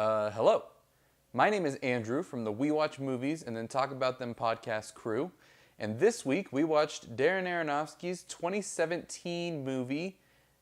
Hello. My name is Andrew from the We Watch Movies and Then Talk About Them podcast crew. And this week we watched Darren Aronofsky's 2017 movie,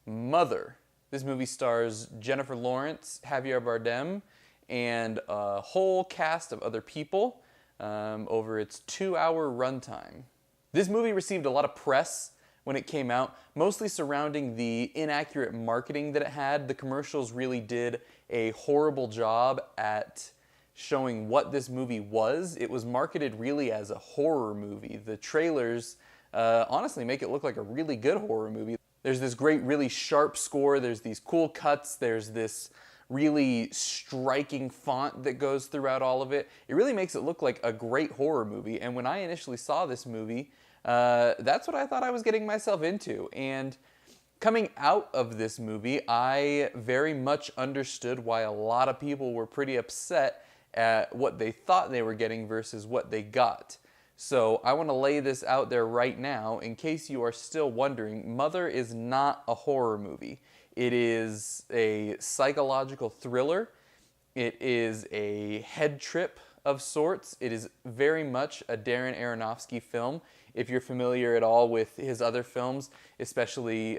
Mother. This movie stars Jennifer Lawrence, Javier Bardem, and a whole cast of other people over its 2-hour runtime. This movie received a lot of press when it came out, mostly surrounding the inaccurate marketing that it had. The commercials really did a horrible job at showing what this movie was. It was marketed really as a horror movie. The trailers honestly make it look like a really good horror movie. There's this great, really sharp score, there's these cool cuts, there's this really striking font that goes throughout all of it. It really makes it look like a great horror movie, and when I initially saw this movie, that's what I thought I was getting myself into. And coming out of this movie, I very much understood why a lot of people were pretty upset at what they thought they were getting versus what they got. So I want to lay this out there right now in case you are still wondering. Mother is not a horror movie. It is a psychological thriller. It is a head trip of sorts. It is very much a Darren Aronofsky film. If you're familiar at all with his other films, especially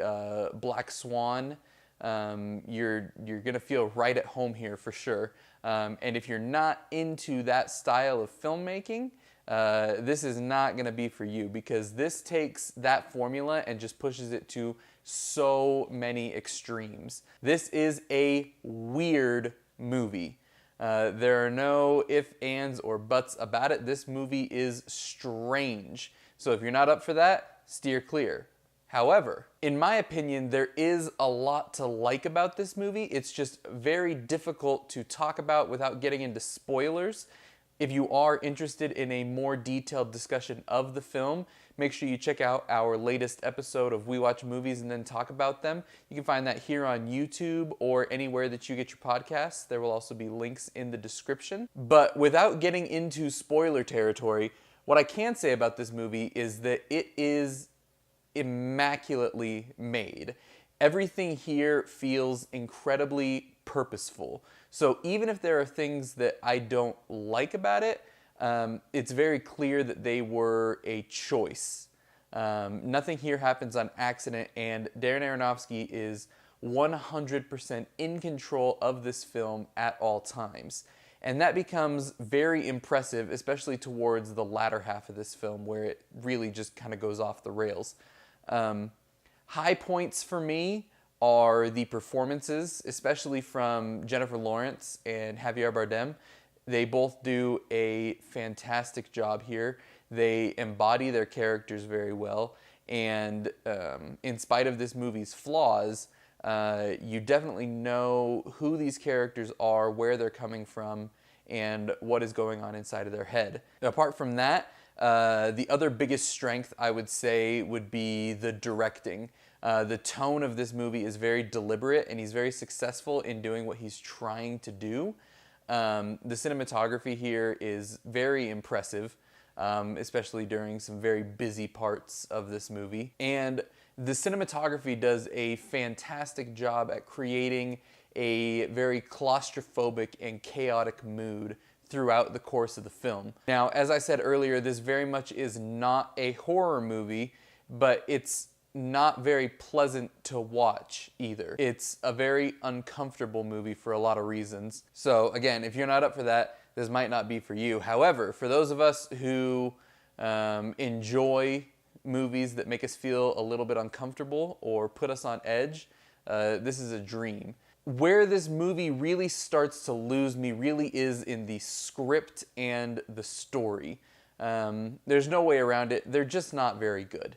Black Swan, you're gonna feel right at home here for sure. And if you're not into that style of filmmaking, this is not gonna be for you, because this takes that formula and just pushes it to so many extremes. This is a weird movie. There are no ifs, ands, or buts about it. This movie is strange. So if you're not up for that, steer clear. However, in my opinion, there is a lot to like about this movie. It's just very difficult to talk about without getting into spoilers. If you are interested in a more detailed discussion of the film, make sure you check out our latest episode of We Watch Movies and Then Talk About Them. You can find that here on YouTube or anywhere that you get your podcasts. There will also be links in the description. But without getting into spoiler territory, what I can say about this movie is that it is immaculately made. Everything here feels incredibly purposeful. So even if there are things that I don't like about it, it's very clear that they were a choice. Nothing here happens on accident, and Darren Aronofsky is 100% in control of this film at all times. And that becomes very impressive, especially towards the latter half of this film, where it really just kind of goes off the rails. High points for me are the performances, especially from Jennifer Lawrence and Javier Bardem. They both do a fantastic job here. They embody their characters very well, and in spite of this movie's flaws, you definitely know who these characters are, where they're coming from, and what is going on inside of their head. Apart from that, the other biggest strength, I would say, would be the directing. The tone of this movie is very deliberate, and he's very successful in doing what he's trying to do. The cinematography here is very impressive, especially during some very busy parts of this movie. And the cinematography does a fantastic job at creating a very claustrophobic and chaotic mood throughout the course of the film. Now, as I said earlier, this very much is not a horror movie, but it's not very pleasant to watch either. It's a very uncomfortable movie for a lot of reasons. So again, if you're not up for that, this might not be for you. However, for those of us who enjoy movies that make us feel a little bit uncomfortable or put us on edge, this is a dream. Where this movie really starts to lose me really is in the script and the story. There's no way around it. They're just not very good.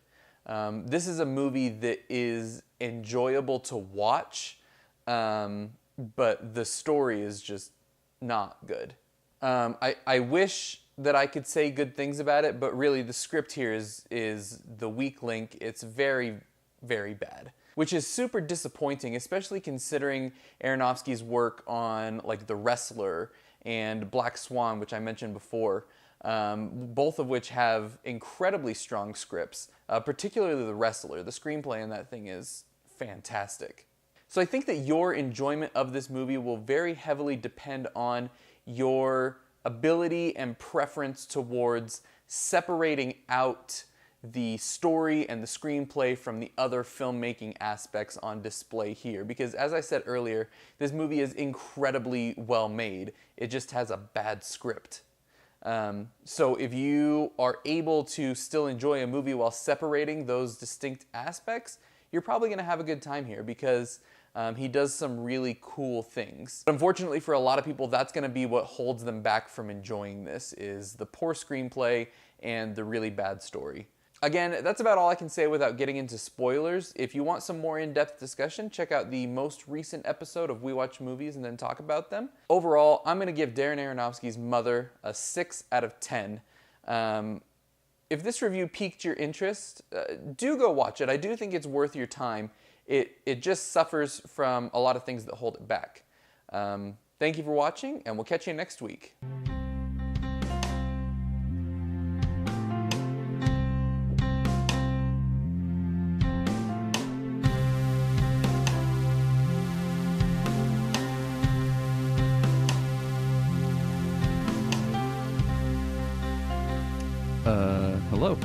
This is a movie that is enjoyable to watch, but the story is just not good. I wish that I could say good things about it, but really the script here is the weak link. It's very, very bad, which is super disappointing, especially considering Aronofsky's work on like The Wrestler and Black Swan, which I mentioned before, both of which have incredibly strong scripts, particularly The Wrestler. The screenplay in that thing is fantastic. So I think that your enjoyment of this movie will very heavily depend on your ability and preference towards separating out the story and the screenplay from the other filmmaking aspects on display here. Because as I said earlier, this movie is incredibly well made. It just has a bad script. So if you are able to still enjoy a movie while separating those distinct aspects, you're probably going to have a good time here, because he does some really cool things. But unfortunately for a lot of people, that's going to be what holds them back from enjoying this, is the poor screenplay and the really bad story. Again, that's about all I can say without getting into spoilers. If you want some more in-depth discussion, check out the most recent episode of We Watch Movies and Then Talk About Them. Overall, I'm going to give Darren Aronofsky's Mother a 6 out of 10. If this review piqued your interest, do go watch it. I do think it's worth your time. It just suffers from a lot of things that hold it back. Thank you for watching, and we'll catch you next week. Hello.